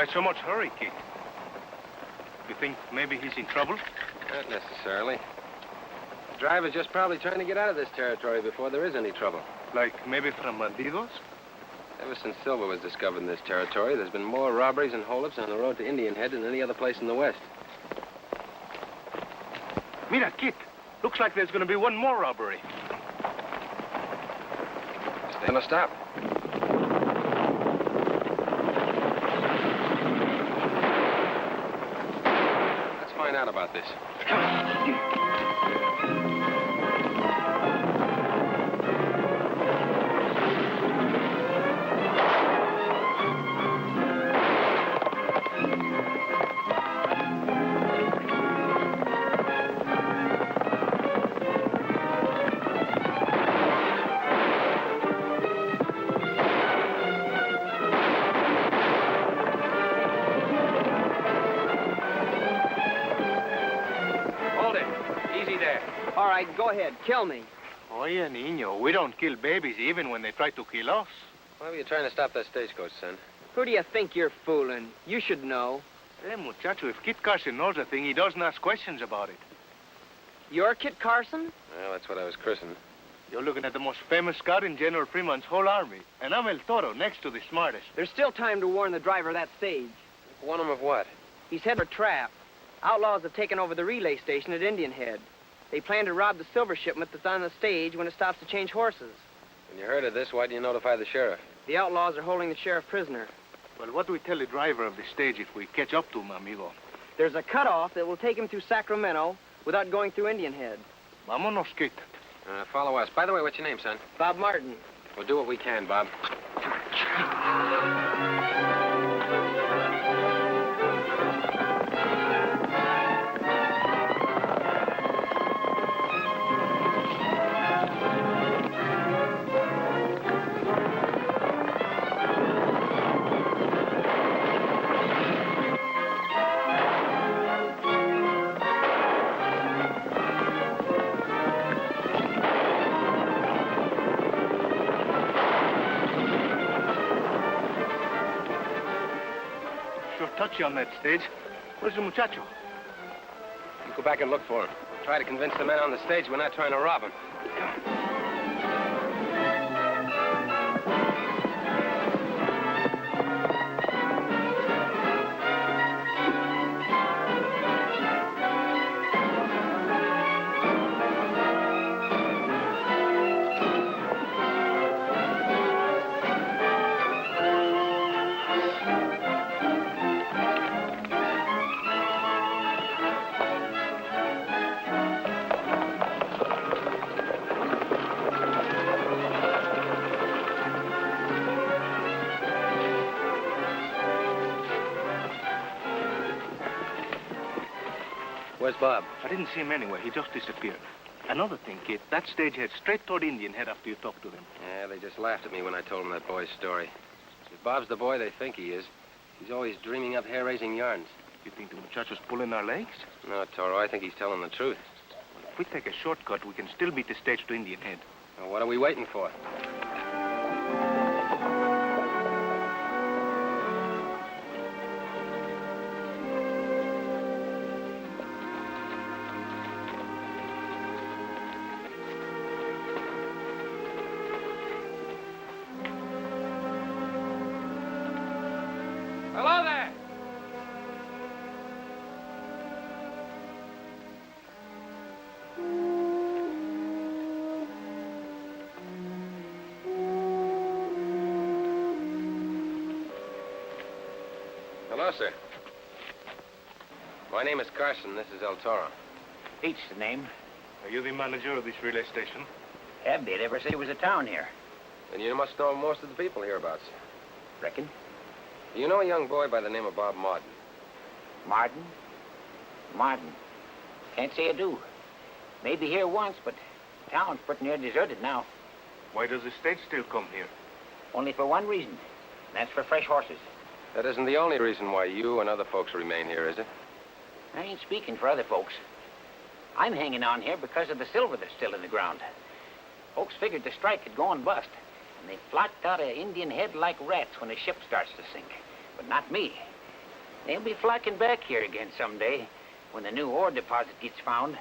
Why so much hurry, Kit? You think maybe he's in trouble? Not necessarily. The driver's just probably trying to get out of this territory before there is any trouble. Like maybe from bandidos? Ever since silver was discovered in this territory, there's been more robberies and holdups on the road to Indian Head than any other place in the West. Mira, Kit. Looks like there's going to be one more robbery. Stay on a stop. Let's find out about this. Come on. Go ahead, kill me. Oye, niño, we don't kill babies even when they try to kill us. Why were you trying to stop that stagecoach, son? Who do you think you're fooling? You should know. Hey, muchacho, if Kit Carson knows a thing, he doesn't ask questions about it. You're Kit Carson? Well, that's what I was christened. You're looking at the most famous scout in General Fremont's whole army. And I'm El Toro, next to the smartest. There's still time to warn the driver of that stage. Warn him of what? He's headed for a trap. Outlaws have taken over the relay station at Indian Head. They plan to rob the silver shipment that's on the stage when it stops to change horses. When you heard of this, why didn't you notify the sheriff? The outlaws are holding the sheriff prisoner. Well, what do we tell the driver of the stage if we catch up to him, amigo? There's a cutoff that will take him through Sacramento without going through Indian Head. Vámonos, Kit. Follow us. By the way, what's your name, son? Bob Martin. We'll do what we can, Bob. Touchy on that stage. Where's the muchacho? You go back and look for him. Try to convince the men on the stage we're not trying to rob him. Where's Bob? I didn't see him anywhere. He just disappeared. Another thing, Kit, that stage head straight toward Indian Head after you talked to them. Yeah, they just laughed at me when I told them that boy's story. If Bob's the boy they think he is, he's always dreaming up hair-raising yarns. You think the muchacho's pulling our legs? No, Toro, I think he's telling the truth. Well, if we take a shortcut, we can still beat the stage to Indian Head. Well, what are we waiting for? Hello there! Hello, sir. My name is Carson. This is El Toro. Pete's the name. Are you the manager of this relay station? Abby never said it was a town here. Then you must know most of the people hereabouts. Reckon? You know a young boy by the name of Bob Martin? Martin? Martin. Can't say I do. Maybe here once, but the town's pretty near deserted now. Why does the stage still come here? Only for one reason, and that's for fresh horses. That isn't the only reason why you and other folks remain here, is it? I ain't speaking for other folks. I'm hanging on here because of the silver that's still in the ground. Folks figured the strike had gone bust, and they flocked out of Indian Head like rats when the ship starts to sink. But not me. They'll be flocking back here again someday when the new ore deposit gets found.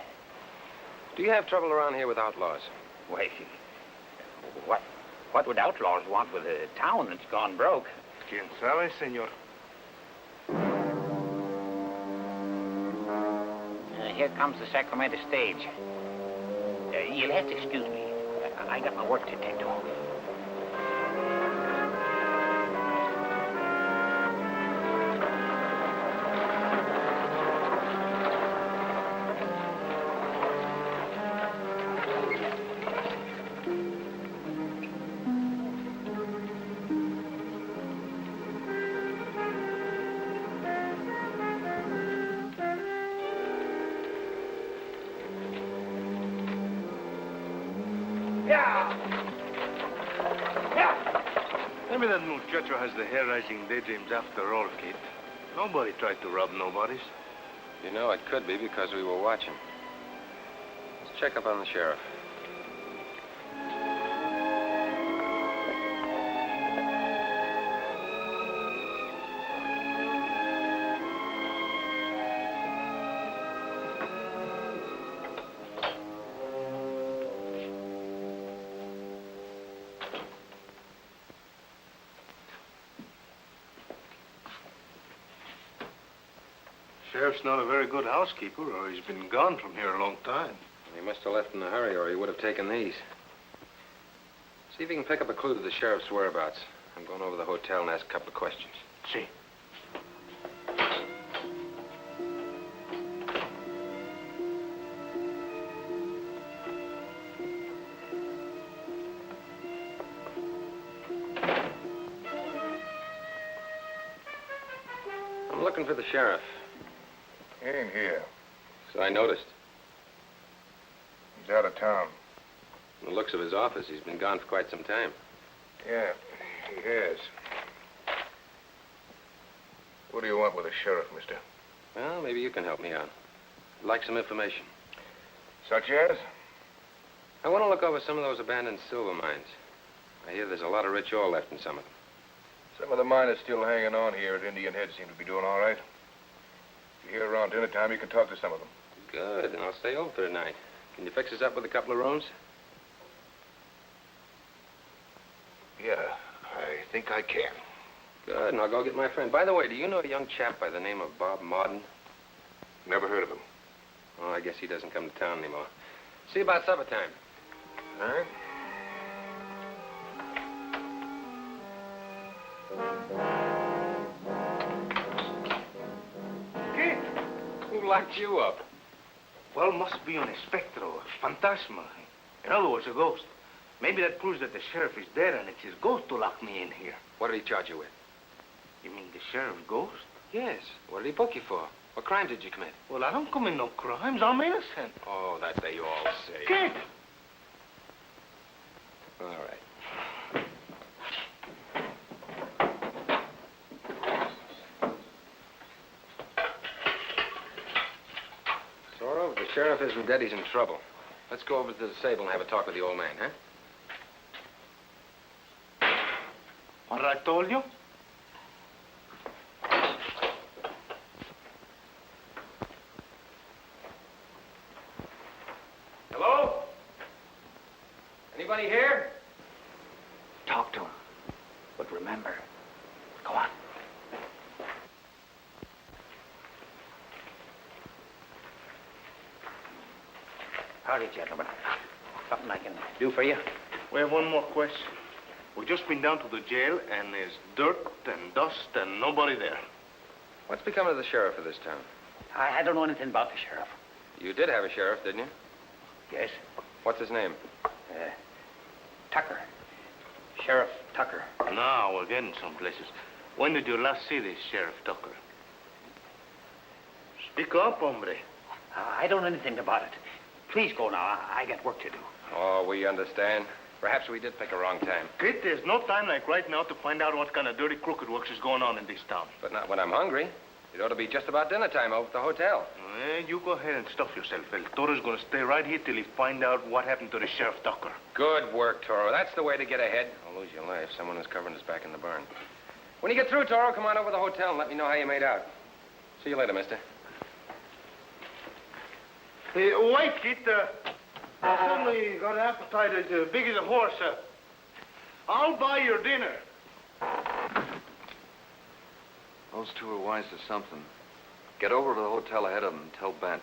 Do you have trouble around here with outlaws? Why, what would outlaws want with a town that's gone broke? Quien sabe, senor? Here comes the Sacramento stage. You'll have to excuse me. I got my work to attend to. Maybe that muchacho has the hair-raising daydreams after all, kid. Nobody tried to rob nobody's. You know, it could be because we were watching. Let's check up on the sheriff. Sheriff's not a very good housekeeper, or he's been gone from here a long time. He must have left in a hurry, or he would have taken these. See if you can pick up a clue to the sheriff's whereabouts. I'm going over to the hotel and ask a couple of questions. See. I'm looking for the sheriff. He ain't here. So I noticed. He's out of town. From the looks of his office, he's been gone for quite some time. Yeah, he has. What do you want with the sheriff, mister? Well, maybe you can help me out. I'd like some information. Such as? I want to look over some of those abandoned silver mines. I hear there's a lot of rich ore left in some of them. Some of the miners still hanging on here at Indian Head seem to be doing all right. If you're here around dinner time, you can talk to some of them. Good, and I'll stay over for tonight. Can you fix us up with a couple of rooms? Yeah, I think I can. Good, and I'll go get my friend. By the way, do you know a young chap by the name of Bob Marden? Never heard of him. Oh, I guess he doesn't come to town anymore. See you about supper time. All right. Kid! Who locked you up? Well, must be an specter or a phantasma. In other words, a ghost. Maybe that proves that the sheriff is dead and it's his ghost to lock me in here. What did he charge you with? You mean the sheriff's ghost? Yes. What did he book you for? What crime did you commit? Well, I don't commit no crimes. I'm innocent. Oh, that they all say. Kid! All right. Toro, if the sheriff isn't dead, he's in trouble. Let's go over to the stable and have a talk with the old man, huh? What I told you? Hello? Anybody here? Talk to him. But remember, go on. Howdy, gentlemen. Something I can do for you? We have one more question. We've just been down to the jail, and there's dirt and dust and nobody there. What's become of the sheriff of this town? I don't know anything about the sheriff. You did have a sheriff, didn't you? Yes? What's his name? Tucker. Sheriff Tucker. Now, we're getting some places. When did you last see this Sheriff Tucker? Speak up, hombre. I don't know anything about it. Please go now. I got work to do. Oh, we understand. Perhaps we did pick a wrong time. Kid, there's no time like right now to find out what kind of dirty crooked works is going on in this town. But not when I'm hungry. It ought to be just about dinner time over at the hotel. You go ahead and stuff yourself. El Toro's going to stay right here till he find out what happened to the Sheriff Tucker. Good work, Toro. That's the way to get ahead. I'll lose your life. Someone is covering us back in the barn. When you get through, Toro, come on over to the hotel and let me know how you made out. See you later, mister. Hey, wait, Kit. I suddenly got an appetite as big as a horse. I'll buy your dinner. Those two are wise to something. Get over to the hotel ahead of them and tell Bent.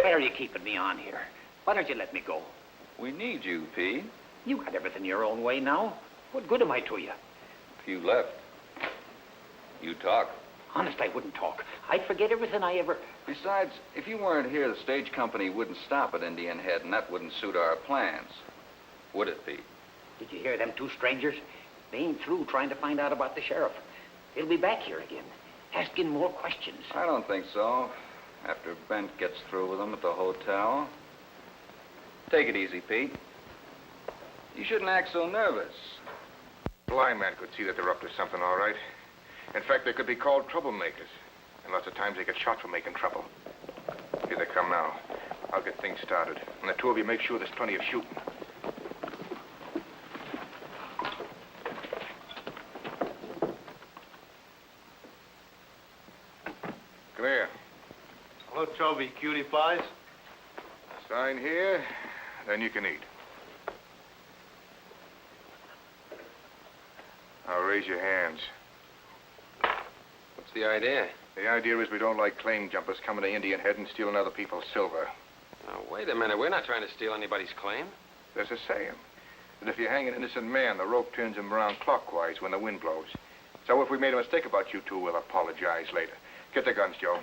Why are you keeping me on here? Why don't you let me go? We need you, Pete. You got everything your own way now. What good am I to you? If you left, you talk. Honest, I wouldn't talk. I'd forget everything I ever... Besides, if you weren't here, the stage company wouldn't stop at Indian Head, and that wouldn't suit our plans. Would it, Pete? Did you hear them two strangers? They ain't through trying to find out about the sheriff. They'll be back here again, asking more questions. I don't think so. After Bent gets through with them at the hotel. Take it easy, Pete. You shouldn't act so nervous. A blind man could see that they're up to something, all right. In fact, they could be called troublemakers. And lots of times they get shot for making trouble. Here they come now. I'll get things started. And the two of you make sure there's plenty of shooting. Come here. Hello, Chubby cutie pies. Sign here, then you can eat. Now raise your hands. What's the idea? The idea is we don't like claim jumpers coming to Indian Head and stealing other people's silver. Now, wait a minute. We're not trying to steal anybody's claim. There's a saying that if you hang an innocent man, the rope turns him around clockwise when the wind blows. So if we made a mistake about you two, we'll apologize later. Get the guns, Joe.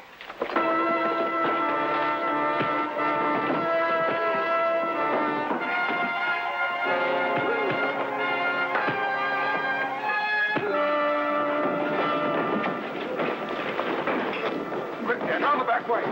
Quick, Dan, on the back way.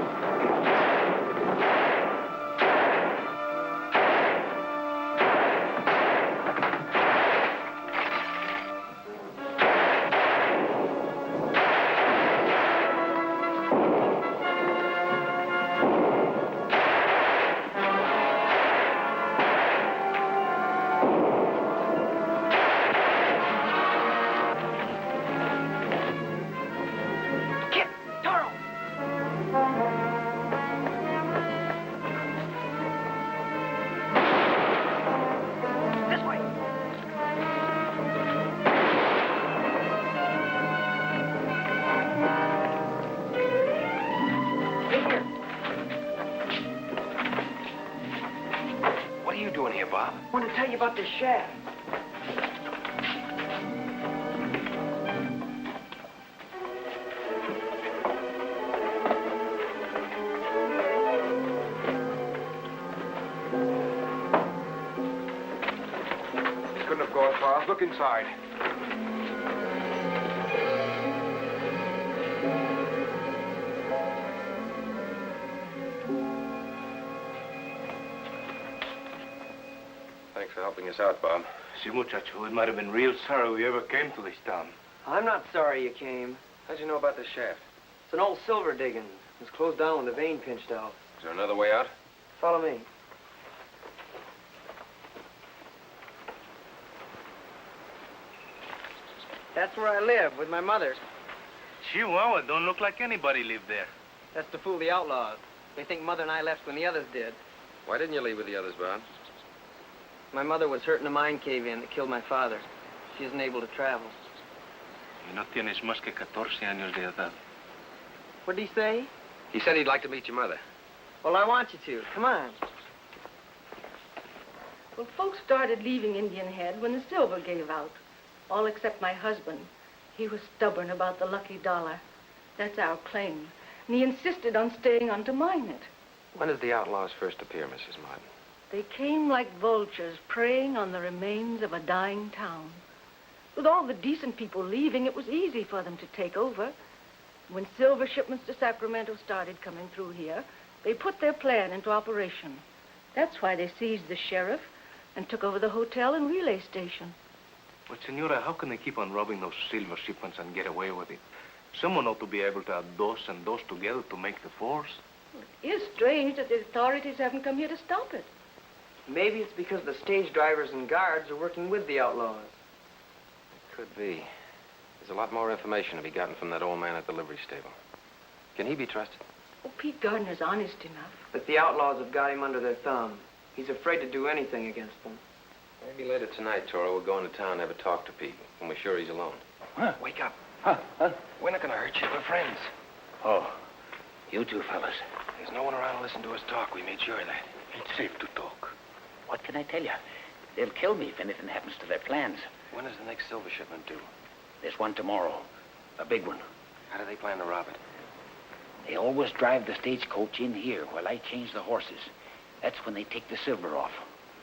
I want to tell you about this shaft. Couldn't have gone far. Look inside. Thanks for helping us out, Bob. See, muchacho, it might have been real sorry we ever came to this town. I'm not sorry you came. How'd you know about this shaft? It's an old silver digging. It was closed down when the vein pinched out. Is there another way out? Follow me. That's where I live, with my mother. Chihuahua, don't look like anybody lived there. That's to fool the outlaws. They think Mother and I left when the others did. Why didn't you leave with the others, Bob? My mother was hurt in a mine cave-in that killed my father. She isn't able to travel. Y no tienes más que 14 años de edad. What did he say? He said he'd like to meet your mother. Well, I want you to. Come on. Well, folks started leaving Indian Head when the silver gave out. All except my husband. He was stubborn about the lucky dollar. That's our claim. And he insisted on staying on to mine it. When did the outlaws first appear, Mrs. Martin? They came like vultures preying on the remains of a dying town. With all the decent people leaving, it was easy for them to take over. When silver shipments to Sacramento started coming through here, they put their plan into operation. That's why they seized the sheriff and took over the hotel and relay station. But, Senora, how can they keep on robbing those silver shipments and get away with it? Someone ought to be able to add dos and dos together to make the force. It is strange that the authorities haven't come here to stop it. Maybe it's because the stage drivers and guards are working with the outlaws. Could be. There's a lot more information to be gotten from that old man at the livery stable. Can he be trusted? Oh, Pete Gardner's honest enough. But the outlaws have got him under their thumb. He's afraid to do anything against them. Maybe later tonight, Toro, we'll go into town and have a talk to Pete when we're sure he's alone. Huh? Wake up. Huh? We're not going to hurt you. We're friends. Oh, you two fellas. There's no one around to listen to us talk. We made sure of that. It's safe to talk. What can I tell you? They'll kill me if anything happens to their plans. When is the next silver shipment due? There's one tomorrow. A big one. How do they plan to rob it? They always drive the stagecoach in here while I change the horses. That's when they take the silver off.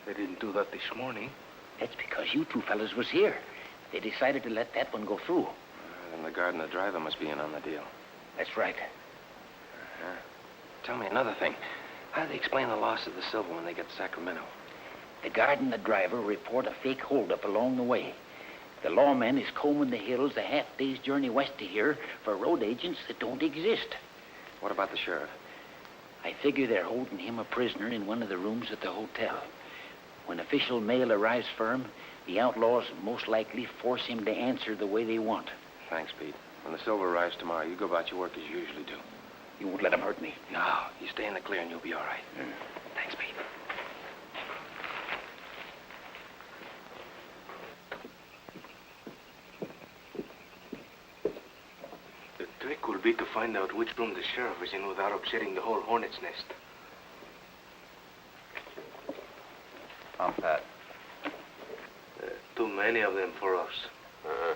They didn't do that this morning. That's because you two fellas was here. They decided to let that one go through. Then the guard and the driver must be in on the deal. That's right. Tell me another thing. How do they explain the loss of the silver when they get to Sacramento? The guard and the driver report a fake holdup along the way. The lawman is combing the hills a half-day's journey west of here for road agents that don't exist. What about the sheriff? I figure they're holding him a prisoner in one of the rooms at the hotel. When official mail arrives for him, the outlaws most likely force him to answer the way they want. Thanks, Pete. When the silver arrives tomorrow, you go about your work as you usually do. You won't let him hurt me. No, you stay in the clear and you'll be all right. Thanks, Pete. The trick will be to find out which room the sheriff is in without upsetting the whole hornet's nest. I'm Pat. Too many of them for us. Uh-huh.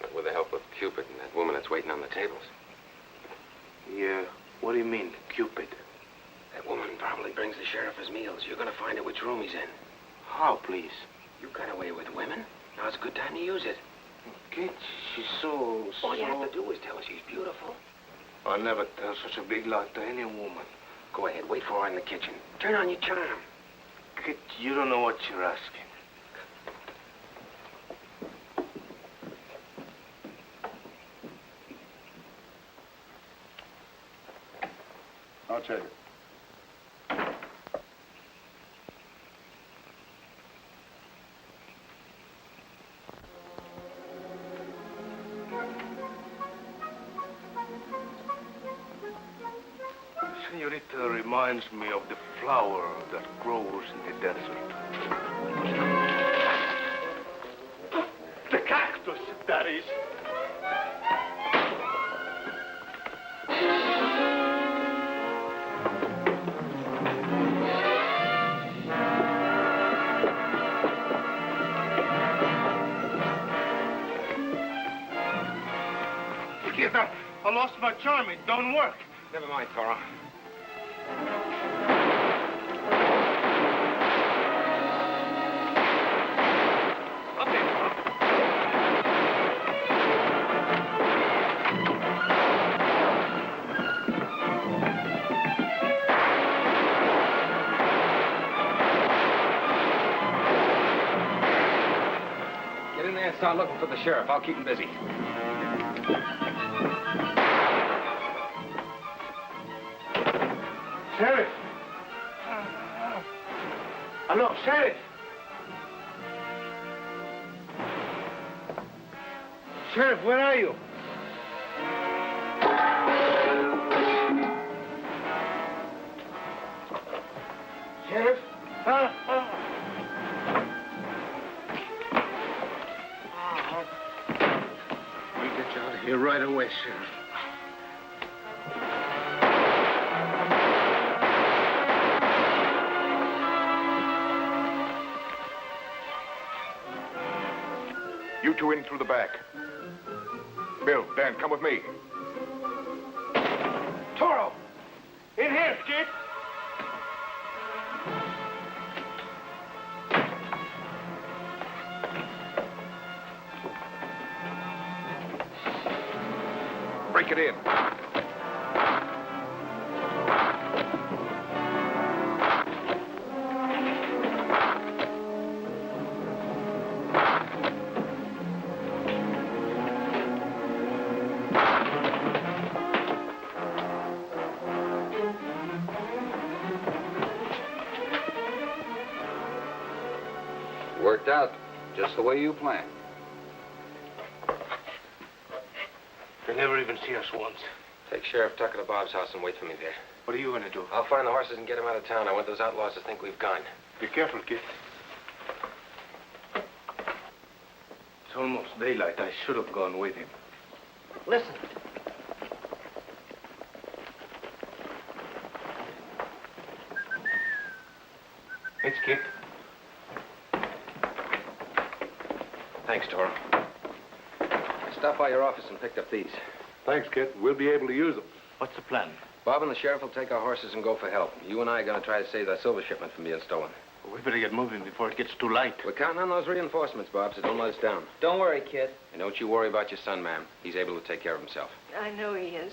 But with the help of Cupid and that woman that's waiting on the tables. Yeah, what do you mean, Cupid? That woman probably brings the sheriff his meals. You're going to find out which room he's in. How, please? You got away with women. Now's a good time to use it. Kid, she's so... All you have to do is tell her she's beautiful. I'll never tell such a big lie to any woman. Go ahead, wait for her in the kitchen. Turn on your charm. Kid, you don't know what you're asking. I'll take it. Senorita reminds me of the flower that grows in the desert. The cactus, that is. I lost my charm. It don't work. Never mind, Toro. Up there. Get in there and start looking for the sheriff. I'll keep him busy. Sheriff! Hello, Sheriff! Sheriff, where are you? Sheriff? We'll get you out of here right away, Sheriff. You two in through the back. Bill, Dan, come with me. Toro! In here, Skid! Break it in. Just the way you planned. They never even see us once. Take Sheriff Tucker to Bob's house and wait for me there. What are you gonna do? I'll find the horses and get them out of town. I want those outlaws to think we've gone. Be careful, kid. It's almost daylight. I should have gone with him. Listen. It's Kit. Thanks, Toro. I stopped by your office and picked up these. Thanks, Kit. We'll be able to use them. What's the plan? Bob and the sheriff will take our horses and go for help. You and I are going to try to save that silver shipment from being stolen. Well, we better get moving before it gets too light. We're counting on those reinforcements, Bob, so don't let us down. Don't worry, kid. And don't you worry about your son, ma'am. He's able to take care of himself. I know he is.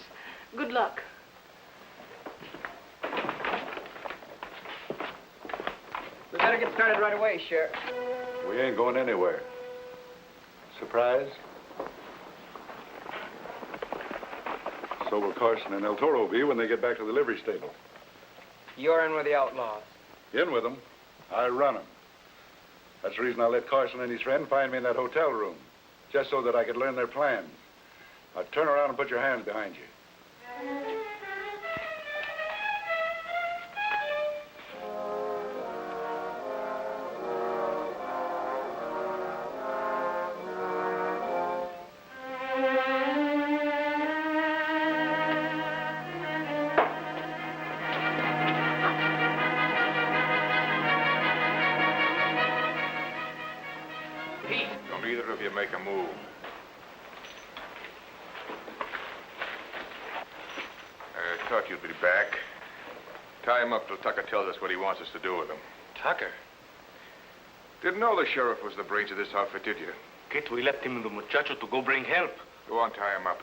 Good luck. We better get started right away, Sheriff. We ain't going anywhere. Surprise? So will Carson and El Toro be when they get back to the livery stable. You're in with the outlaws. In with them. I run them. That's the reason I let Carson and his friend find me in that hotel room, just so that I could learn their plans. Now turn around and put your hands behind you. Don't either of you make a move. I thought you'd be back. Tie him up till Tucker tells us what he wants us to do with him. Tucker? Didn't know the sheriff was the brains of this outfit, did you? Kit, we left him and the muchacho to go bring help. Go on, tie him up.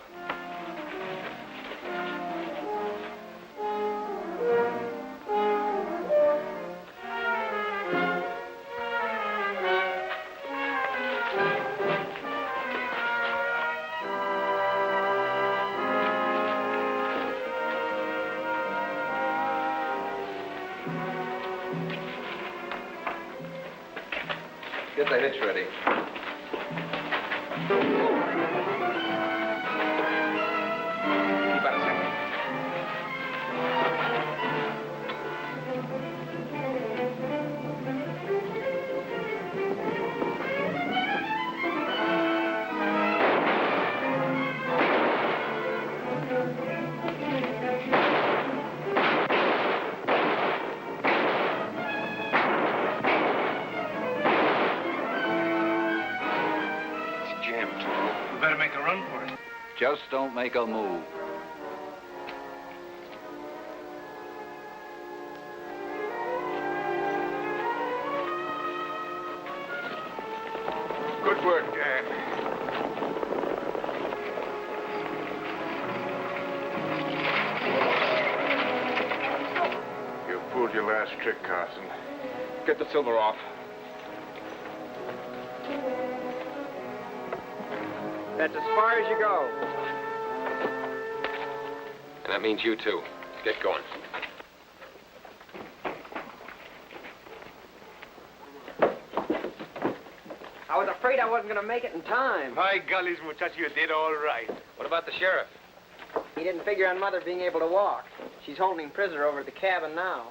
Get the hitch ready. Keep out a second. We better make a run for it. Just don't make a move. Good work, Dan. You pulled your last trick, Carson. Get the silver off. That's as far as you go. And that means you, too. Get going. I was afraid I wasn't going to make it in time. By gollies, muchacho, you did all right. What about the sheriff? He didn't figure on Mother being able to walk. She's holding him prisoner over at the cabin now.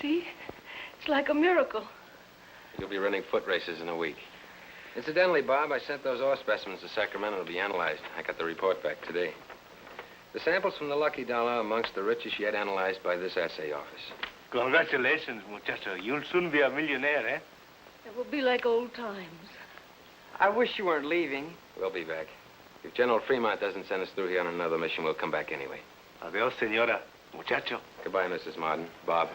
See? It's like a miracle. You'll be running foot races in a week. Incidentally, Bob, I sent those ore specimens to Sacramento to be analyzed. I got the report back today. The samples from the Lucky Dollar are amongst the richest yet analyzed by this assay office. Congratulations, muchacho. You'll soon be a millionaire, eh? It will be like old times. I wish you weren't leaving. We'll be back. If General Fremont doesn't send us through here on another mission, we'll come back anyway. Adios, senora. Muchacho. Goodbye, Mrs. Martin. Bob.